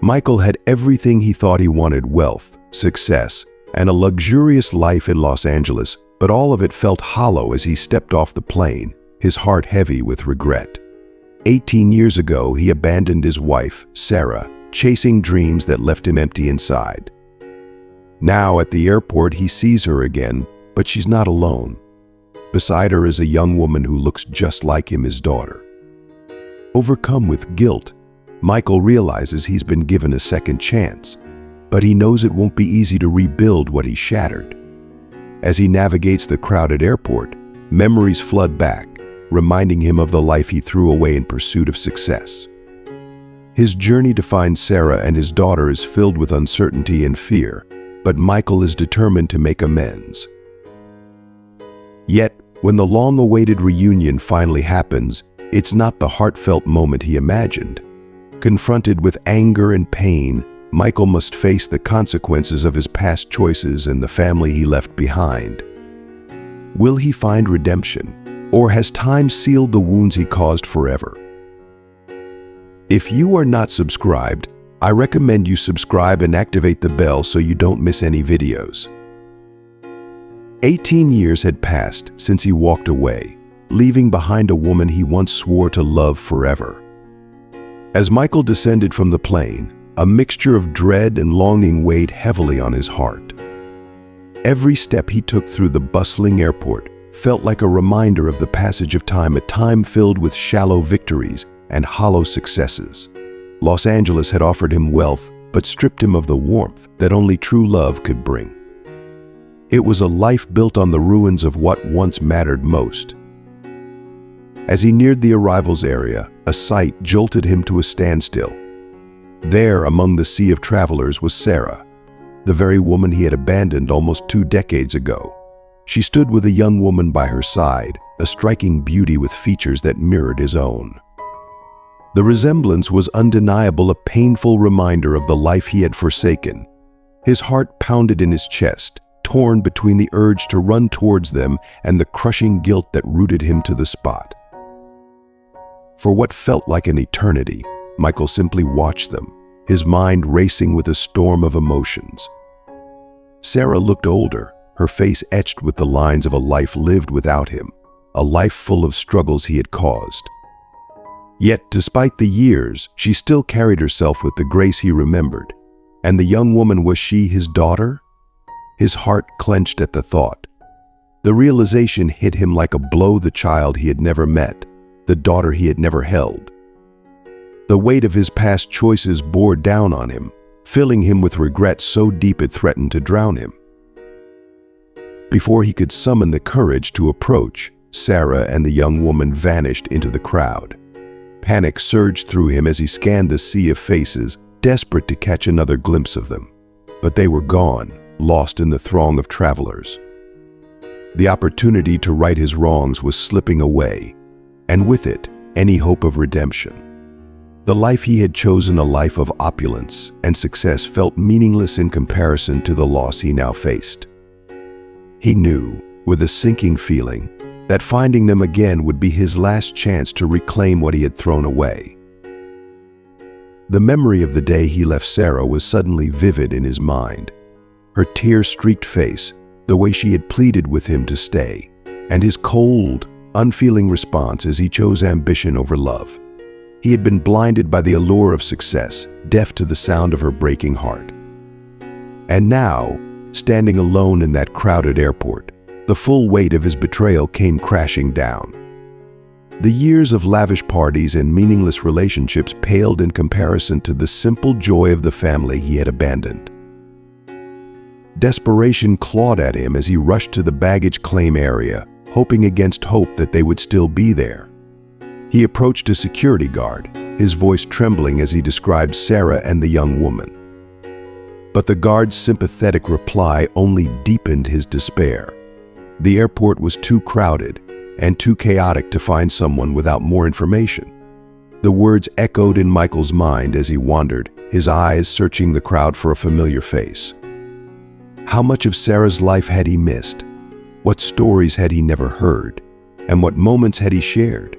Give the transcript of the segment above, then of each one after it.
Michael had everything he thought he wanted: wealth, success, and a luxurious life in Los Angeles, but all of it felt hollow as he stepped off the plane, his heart heavy with regret. 18 years ago, he abandoned his wife, Sarah, chasing dreams that left him empty inside. Now, at the airport, he sees her again, but she's not alone. Beside her is a young woman who looks just like him, his daughter. Overcome with guilt, Michael realizes he's been given a second chance, but he knows it won't be easy to rebuild what he shattered. As he navigates the crowded airport, memories flood back, reminding him of the life he threw away in pursuit of success. His journey to find Sarah and his daughter is filled with uncertainty and fear, but Michael is determined to make amends. Yet, when the long-awaited reunion finally happens, it's not the heartfelt moment he imagined. Confronted with anger and pain, Michael must face the consequences of his past choices and the family he left behind. Will he find redemption, or has time sealed the wounds he caused forever? If you are not subscribed, I recommend you subscribe and activate the bell so you don't miss any videos. 18 years had passed since he walked away, leaving behind a woman he once swore to love forever. As Michael descended from the plane, a mixture of dread and longing weighed heavily on his heart. Every step he took through the bustling airport felt like a reminder of the passage of time, a time filled with shallow victories and hollow successes. Los Angeles had offered him wealth, but stripped him of the warmth that only true love could bring. It was a life built on the ruins of what once mattered most. As he neared the arrivals area, a sight jolted him to a standstill. There, among the sea of travelers, was Sarah, the very woman he had abandoned almost 2 decades ago. She stood with a young woman by her side, a striking beauty with features that mirrored his own. The resemblance was undeniable, a painful reminder of the life he had forsaken. His heart pounded in his chest, torn between the urge to run towards them and the crushing guilt that rooted him to the spot. For what felt like an eternity, Michael simply watched them, his mind racing with a storm of emotions. Sarah looked older, her face etched with the lines of a life lived without him, a life full of struggles he had caused. Yet, despite the years, she still carried herself with the grace he remembered. And the young woman, was she his daughter? His heart clenched at the thought. The realization hit him like a blow: the child he had never met, the daughter he had never held. The weight of his past choices bore down on him, filling him with regret so deep it threatened to drown him. Before he could summon the courage to approach, Sarah and the young woman vanished into the crowd. Panic surged through him as he scanned the sea of faces, desperate to catch another glimpse of them. But they were gone, lost in the throng of travelers. The opportunity to right his wrongs was slipping away, and with it, any hope of redemption. The life he had chosen, a life of opulence and success, felt meaningless in comparison to the loss he now faced. He knew, with a sinking feeling, that finding them again would be his last chance to reclaim what he had thrown away. The memory of the day he left Sarah was suddenly vivid in his mind. Her tear-streaked face, the way she had pleaded with him to stay, and his cold, unfeeling response as he chose ambition over love. He had been blinded by the allure of success, deaf to the sound of her breaking heart. And now, standing alone in that crowded airport, the full weight of his betrayal came crashing down. The years of lavish parties and meaningless relationships paled in comparison to the simple joy of the family he had abandoned. Desperation clawed at him as he rushed to the baggage claim area, hoping against hope that they would still be there. He approached a security guard, his voice trembling as he described Sarah and the young woman. But the guard's sympathetic reply only deepened his despair. The airport was too crowded and too chaotic to find someone without more information. The words echoed in Michael's mind as he wandered, his eyes searching the crowd for a familiar face. How much of Sarah's life had he missed? What stories had he never heard? And what moments had he shared?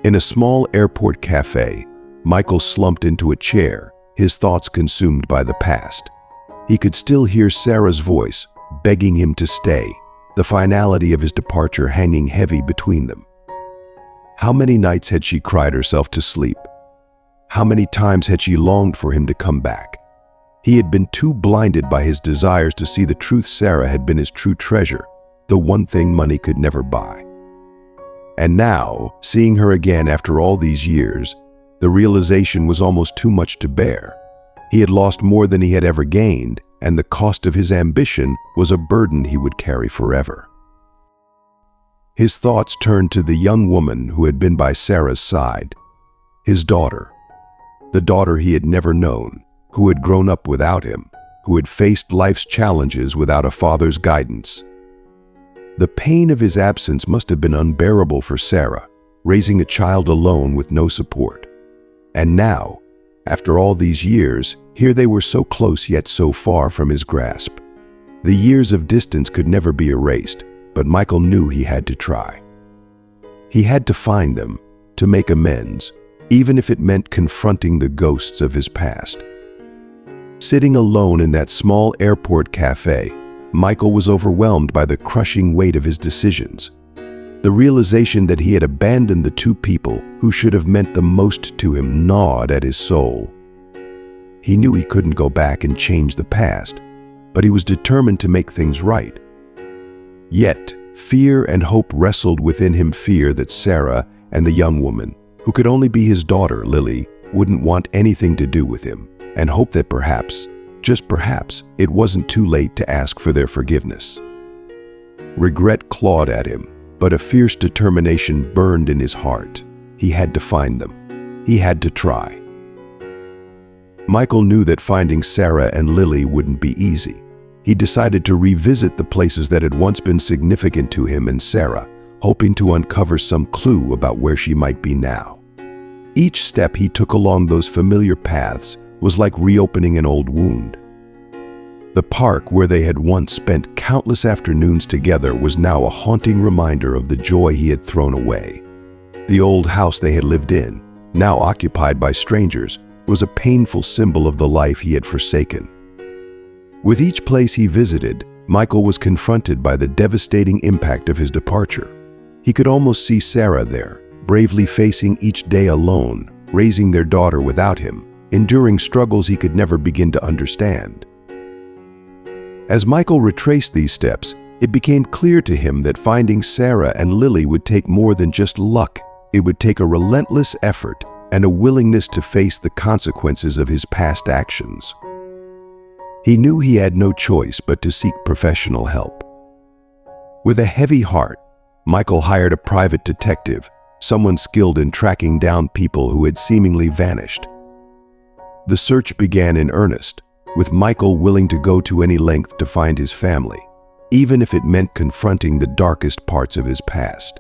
In a small airport cafe, Michael slumped into a chair, his thoughts consumed by the past. He could still hear Sarah's voice, begging him to stay, the finality of his departure hanging heavy between them. How many nights had she cried herself to sleep? How many times had she longed for him to come back? He had been too blinded by his desires to see the truth. Sarah had been his true treasure, the one thing money could never buy. And now, seeing her again after all these years, the realization was almost too much to bear. He had lost more than he had ever gained, and the cost of his ambition was a burden he would carry forever. His thoughts turned to the young woman who had been by Sarah's side, his daughter, the daughter he had never known, who had grown up without him, who had faced life's challenges without a father's guidance. The pain of his absence must have been unbearable for Sarah, raising a child alone with no support. And now, after all these years, here they were so close yet so far from his grasp. The years of distance could never be erased, but Michael knew he had to try. He had to find them, to make amends, even if it meant confronting the ghosts of his past. Sitting alone in that small airport cafe, Michael was overwhelmed by the crushing weight of his decisions. The realization that he had abandoned the two people who should have meant the most to him gnawed at his soul. He knew he couldn't go back and change the past, but he was determined to make things right. Yet, fear and hope wrestled within him, fear that Sarah and the young woman, who could only be his daughter, Lily, wouldn't want anything to do with him, and hope that perhaps, just perhaps, it wasn't too late to ask for their forgiveness. Regret clawed at him, but a fierce determination burned in his heart. He had to find them. He had to try. Michael knew that finding Sarah and Lily wouldn't be easy. He decided to revisit the places that had once been significant to him and Sarah, hoping to uncover some clue about where she might be now. Each step he took along those familiar paths was like reopening an old wound. The park where they had once spent countless afternoons together was now a haunting reminder of the joy he had thrown away. The old house they had lived in, now occupied by strangers, was a painful symbol of the life he had forsaken. With each place he visited, Michael was confronted by the devastating impact of his departure. He could almost see Sarah there, bravely facing each day alone, raising their daughter without him, enduring struggles he could never begin to understand. As Michael retraced these steps, it became clear to him that finding Sarah and Lily would take more than just luck. It would take a relentless effort and a willingness to face the consequences of his past actions. He knew he had no choice but to seek professional help. With a heavy heart, Michael hired a private detective, someone skilled in tracking down people who had seemingly vanished. The search began in earnest, with Michael willing to go to any length to find his family, even if it meant confronting the darkest parts of his past.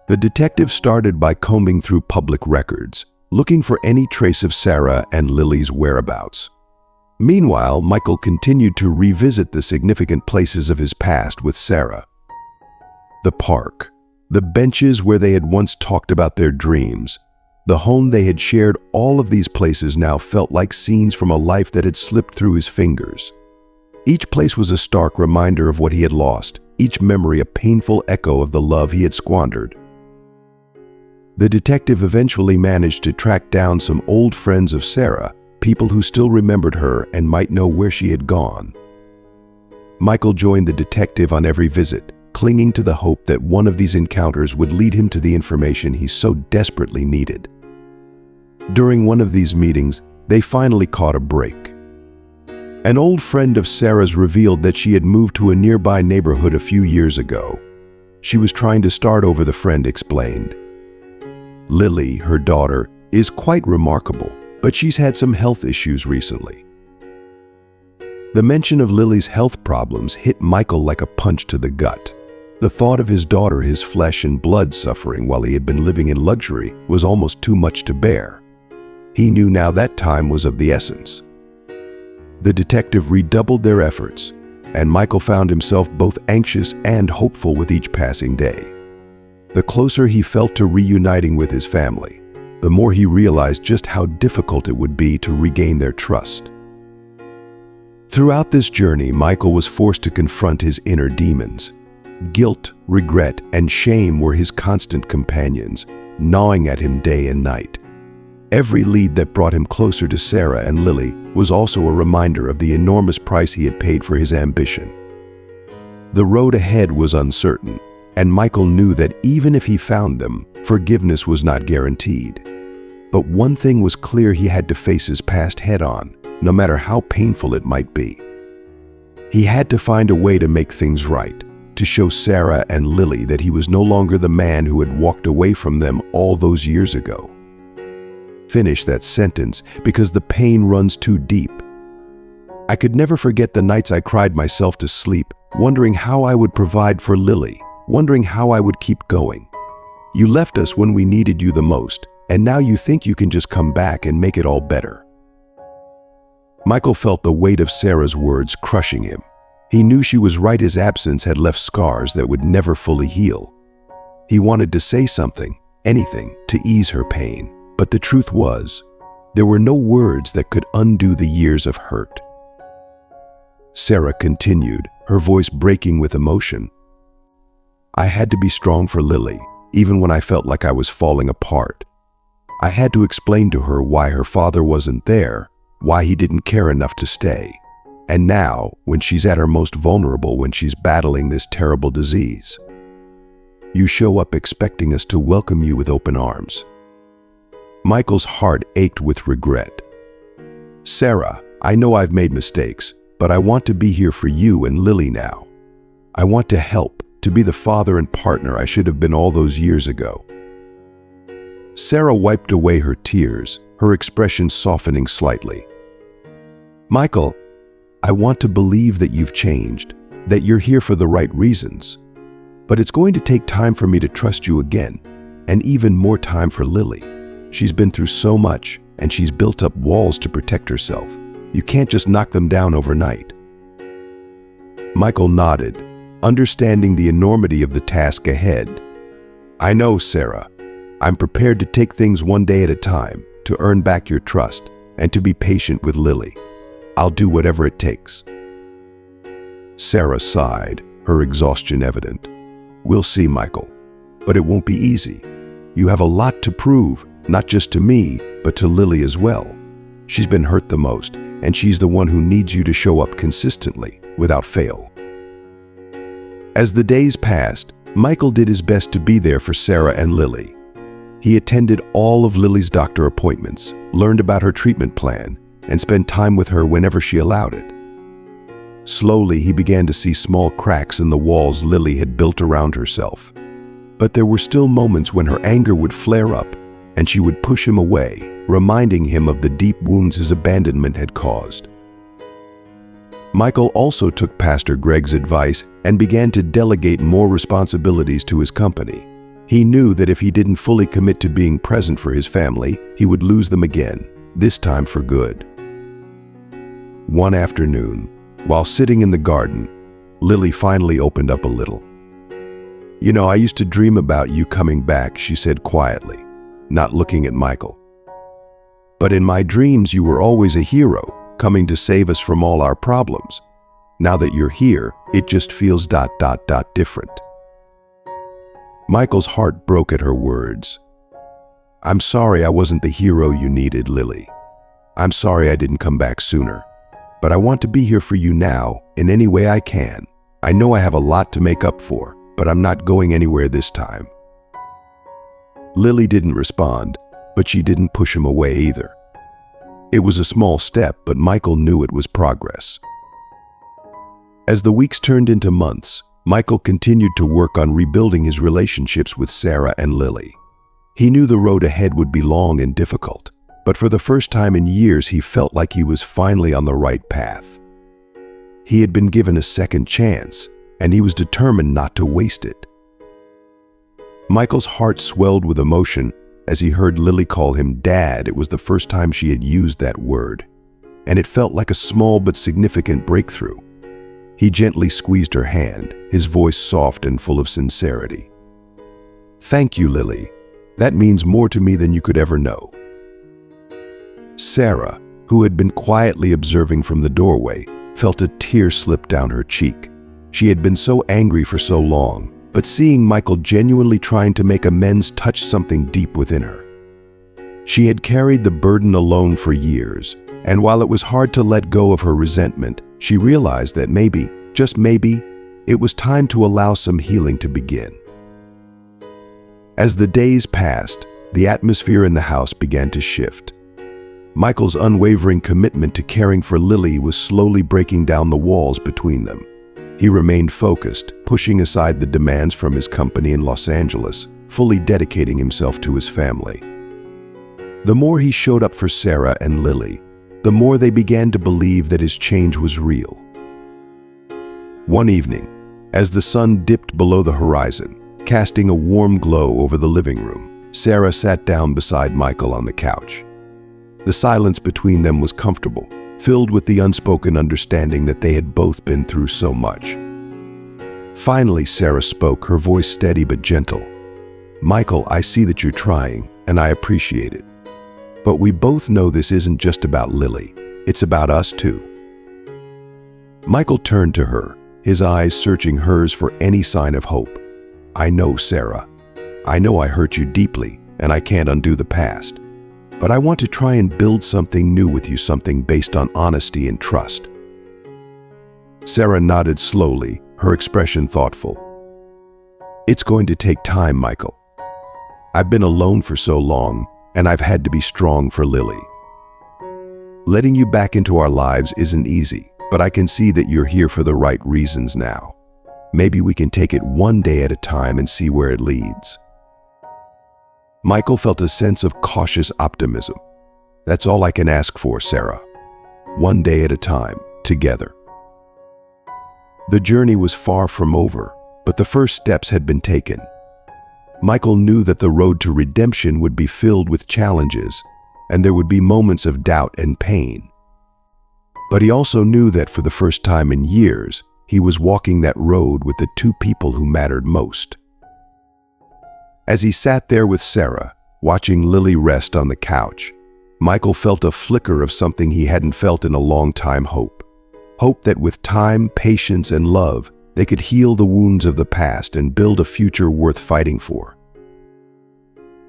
The detective started by combing through public records, looking for any trace of Sarah and Lily's whereabouts. Meanwhile, Michael continued to revisit the significant places of his past with Sarah. The park, the benches where they had once talked about their dreams, the home they had shared, all of these places now felt like scenes from a life that had slipped through his fingers. Each place was a stark reminder of what he had lost, each memory a painful echo of the love he had squandered. The detective eventually managed to track down some old friends of Sarah, people who still remembered her and might know where she had gone. Michael joined the detective on every visit, clinging to the hope that one of these encounters would lead him to the information he so desperately needed. During one of these meetings, they finally caught a break. An old friend of Sarah's revealed that she had moved to a nearby neighborhood a few years ago. She was trying to start over, the friend explained. Lily, her daughter, is quite remarkable, but she's had some health issues recently. The mention of Lily's health problems hit Michael like a punch to the gut. The thought of his daughter, his flesh and blood, suffering while he had been living in luxury was almost too much to bear. He knew now that time was of the essence. The detective redoubled their efforts, and Michael found himself both anxious and hopeful with each passing day. The closer he felt to reuniting with his family, the more he realized just how difficult it would be to regain their trust. Throughout this journey, Michael was forced to confront his inner demons. Guilt, regret, and shame were his constant companions, gnawing at him day and night. Every lead that brought him closer to Sarah and Lily was also a reminder of the enormous price he had paid for his ambition. The road ahead was uncertain, and Michael knew that even if he found them, forgiveness was not guaranteed. But one thing was clear: he had to face his past head-on, no matter how painful it might be. He had to find a way to make things right, to show Sarah and Lily that he was no longer the man who had walked away from them all those years ago. Finish that sentence because the pain runs too deep. I could never forget the nights I cried myself to sleep, wondering how I would provide for Lily, wondering how I would keep going. You left us when we needed you the most, and now you think you can just come back and make it all better. Michael felt the weight of Sarah's words crushing him. He knew she was right. His absence had left scars that would never fully heal. He wanted to say something, anything, to ease her pain. But the truth was, there were no words that could undo the years of hurt. Sarah continued, her voice breaking with emotion. I had to be strong for Lily, even when I felt like I was falling apart. I had to explain to her why her father wasn't there, why he didn't care enough to stay. And now, when she's at her most vulnerable, when she's battling this terrible disease, you show up expecting us to welcome you with open arms. Michael's heart ached with regret. Sarah, I know I've made mistakes, but I want to be here for you and Lily now. I want to help, to be the father and partner I should have been all those years ago. Sarah wiped away her tears, her expression softening slightly. Michael, I want to believe that you've changed, that you're here for the right reasons. But it's going to take time for me to trust you again, and even more time for Lily. She's been through so much, and she's built up walls to protect herself. You can't just knock them down overnight. Michael nodded, understanding the enormity of the task ahead. I know, Sarah. I'm prepared to take things one day at a time, to earn back your trust, and to be patient with Lily. I'll do whatever it takes. Sarah sighed, her exhaustion evident. We'll see, Michael. But it won't be easy. You have a lot to prove, not just to me, but to Lily as well. She's been hurt the most, and she's the one who needs you to show up consistently, without fail. As the days passed, Michael did his best to be there for Sarah and Lily. He attended all of Lily's doctor appointments, learned about her treatment plan, and spent time with her whenever she allowed it. Slowly, he began to see small cracks in the walls Lily had built around herself. But there were still moments when her anger would flare up, and she would push him away, reminding him of the deep wounds his abandonment had caused. Michael also took Pastor Greg's advice and began to delegate more responsibilities to his company. He knew that if he didn't fully commit to being present for his family, he would lose them again, this time for good. One afternoon, while sitting in the garden, Lily finally opened up a little. You know, I used to dream about you coming back, she said quietly, not looking at Michael. But in my dreams, you were always a hero, coming to save us from all our problems. Now that you're here, it just feels ... different. Michael's heart broke at her words. I'm sorry I wasn't the hero you needed, Lily. I'm sorry I didn't come back sooner. But I want to be here for you now, in any way I can. I know I have a lot to make up for, but I'm not going anywhere this time. Lily didn't respond, but she didn't push him away either. It was a small step, but Michael knew it was progress. As the weeks turned into months, Michael continued to work on rebuilding his relationships with Sarah and Lily. He knew the road ahead would be long and difficult, but for the first time in years, he felt like he was finally on the right path. He had been given a second chance, and he was determined not to waste it. Michael's heart swelled with emotion as he heard Lily call him Dad. It was the first time she had used that word, and it felt like a small but significant breakthrough. He gently squeezed her hand, his voice soft and full of sincerity. Thank you, Lily. That means more to me than you could ever know." Sarah, who had been quietly observing from the doorway, felt a tear slip down her cheek. She had been so angry for so long, but seeing Michael genuinely trying to make amends touched something deep within her. She had carried the burden alone for years, and while it was hard to let go of her resentment, she realized that maybe, just maybe, it was time to allow some healing to begin. As the days passed, the atmosphere in the house began to shift. Michael's unwavering commitment to caring for Lily was slowly breaking down the walls between them. He remained focused, pushing aside the demands from his company in Los Angeles, fully dedicating himself to his family. The more he showed up for Sarah and Lily, the more they began to believe that his change was real. One evening, as the sun dipped below the horizon, casting a warm glow over the living room, Sarah sat down beside Michael on the couch. The silence between them was comfortable, filled with the unspoken understanding that they had both been through so much. Finally, Sarah spoke, her voice steady but gentle. "Michael, I see that you're trying, and I appreciate it. But we both know this isn't just about Lily. It's about us too." Michael turned to her, his eyes searching hers for any sign of hope. "I know, Sarah. I know I hurt you deeply, and I can't undo the past. But I want to try and build something new with you, something based on honesty and trust." Sarah nodded slowly, her expression thoughtful. "It's going to take time, Michael. I've been alone for so long, and I've had to be strong for Lily. Letting you back into our lives isn't easy, but I can see that you're here for the right reasons now. Maybe we can take it one day at a time and see where it leads." Michael felt a sense of cautious optimism. "That's all I can ask for, Sarah. One day at a time, together." The journey was far from over, but the first steps had been taken. Michael knew that the road to redemption would be filled with challenges, and there would be moments of doubt and pain. But he also knew that for the first time in years, he was walking that road with the two people who mattered most. As he sat there with Sarah, watching Lily rest on the couch, Michael felt a flicker of something he hadn't felt in a long time: hope. Hope that with time, patience, and love, they could heal the wounds of the past and build a future worth fighting for.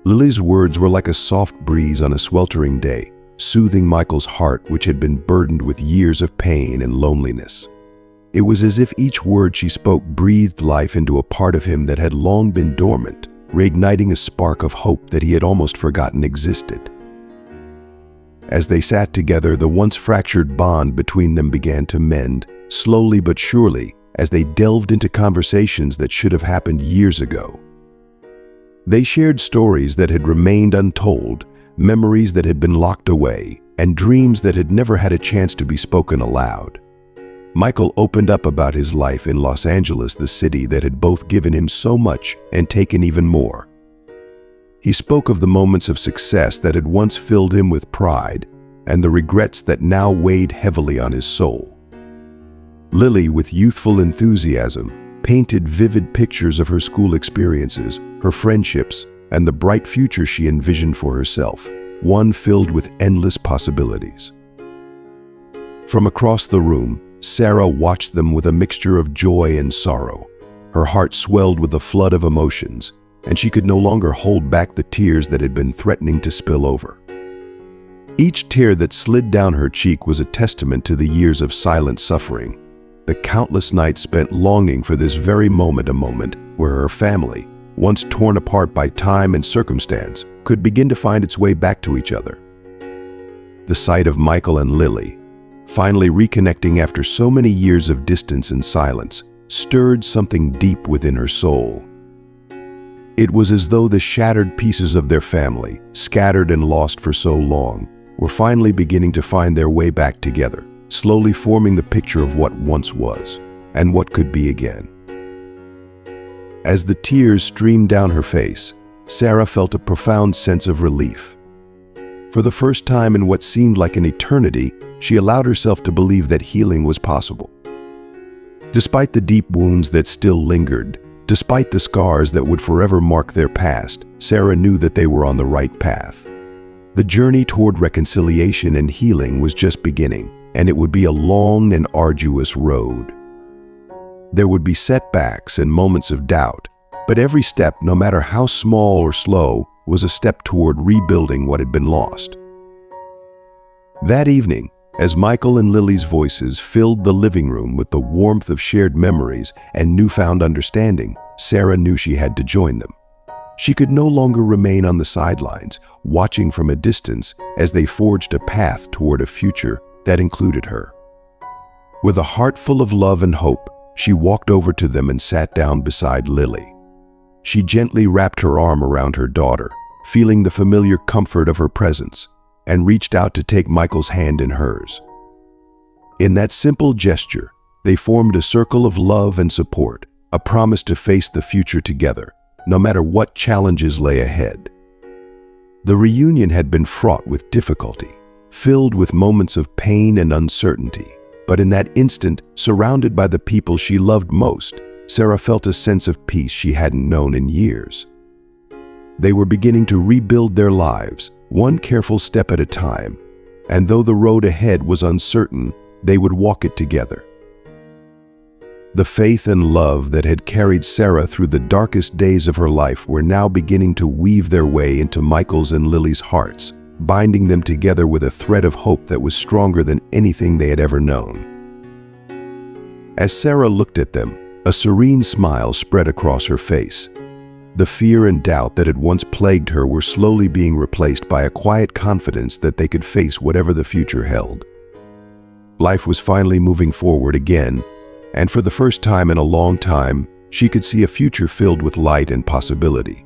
Lily's words were like a soft breeze on a sweltering day, soothing Michael's heart, which had been burdened with years of pain and loneliness. It was as if each word she spoke breathed life into a part of him that had long been dormant, reigniting a spark of hope that he had almost forgotten existed. As they sat together, the once fractured bond between them began to mend, slowly but surely, as they delved into conversations that should have happened years ago. They shared stories that had remained untold, memories that had been locked away, and dreams that had never had a chance to be spoken aloud. Michael opened up about his life in Los Angeles, the city that had both given him so much and taken even more. He spoke of the moments of success that had once filled him with pride and the regrets that now weighed heavily on his soul. Lily, with youthful enthusiasm, painted vivid pictures of her school experiences, her friendships, and the bright future she envisioned for herself, one filled with endless possibilities. From across the room, Sarah watched them with a mixture of joy and sorrow. Her heart swelled with a flood of emotions, and she could no longer hold back the tears that had been threatening to spill over. Each tear that slid down her cheek was a testament to the years of silent suffering, the countless nights spent longing for this very moment, a moment where her family, once torn apart by time and circumstance, could begin to find its way back to each other. The sight of Michael and Lily, finally reconnecting after so many years of distance and silence, stirred something deep within her soul. It was as though the shattered pieces of their family, scattered and lost for so long, were finally beginning to find their way back together, slowly forming the picture of what once was and what could be again. As the tears streamed down her face, Sarah felt a profound sense of relief. For the first time in what seemed like an eternity, she allowed herself to believe that healing was possible. Despite the deep wounds that still lingered, Despite the scars that would forever mark their past, Sarah knew that they were on the right path. The journey toward reconciliation and healing was just beginning, and it would be a long and arduous road. There would be setbacks and moments of doubt, but every step, no matter how small or slow, was a step toward rebuilding what had been lost. That evening, as Michael and Lily's voices filled the living room with the warmth of shared memories and newfound understanding, Sarah knew she had to join them. She could no longer remain on the sidelines, watching from a distance as they forged a path toward a future that included her. With a heart full of love and hope, she walked over to them and sat down beside Lily. She gently wrapped her arm around her daughter, feeling the familiar comfort of her presence, and reached out to take Michael's hand in hers. In that simple gesture, they formed a circle of love and support, a promise to face the future together, no matter what challenges lay ahead. The reunion had been fraught with difficulty, filled with moments of pain and uncertainty, but in that instant, surrounded by the people she loved most, Sarah felt a sense of peace she hadn't known in years. They were beginning to rebuild their lives, one careful step at a time, and though the road ahead was uncertain, they would walk it together. The faith and love that had carried Sarah through the darkest days of her life were now beginning to weave their way into Michael's and Lily's hearts, binding them together with a thread of hope that was stronger than anything they had ever known. As Sarah looked at them, a serene smile spread across her face. The fear and doubt that had once plagued her were slowly being replaced by a quiet confidence that they could face whatever the future held. Life was finally moving forward again, and for the first time in a long time, she could see a future filled with light and possibility.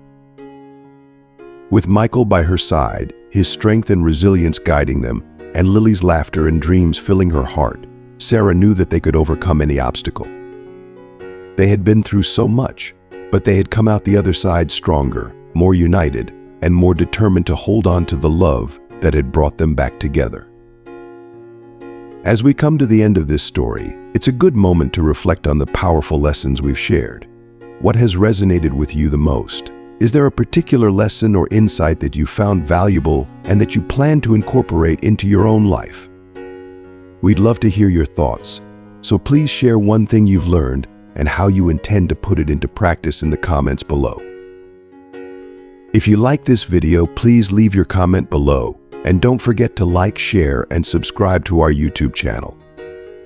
With Michael by her side, his strength and resilience guiding them, and Lily's laughter and dreams filling her heart, Sarah knew that they could overcome any obstacle. They had been through so much, but they had come out the other side stronger, more united, and more determined to hold on to the love that had brought them back together. As we come to the end of this story, it's a good moment to reflect on the powerful lessons we've shared. What has resonated with you the most? Is there a particular lesson or insight that you found valuable and that you plan to incorporate into your own life? We'd love to hear your thoughts, so please share one thing you've learned and how you intend to put it into practice in the comments below. If you like this video, please leave your comment below, and don't forget to like, share, and subscribe to our YouTube channel.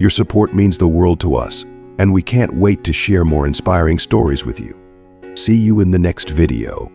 Your support means the world to us, and we can't wait to share more inspiring stories with you. See you in the next video.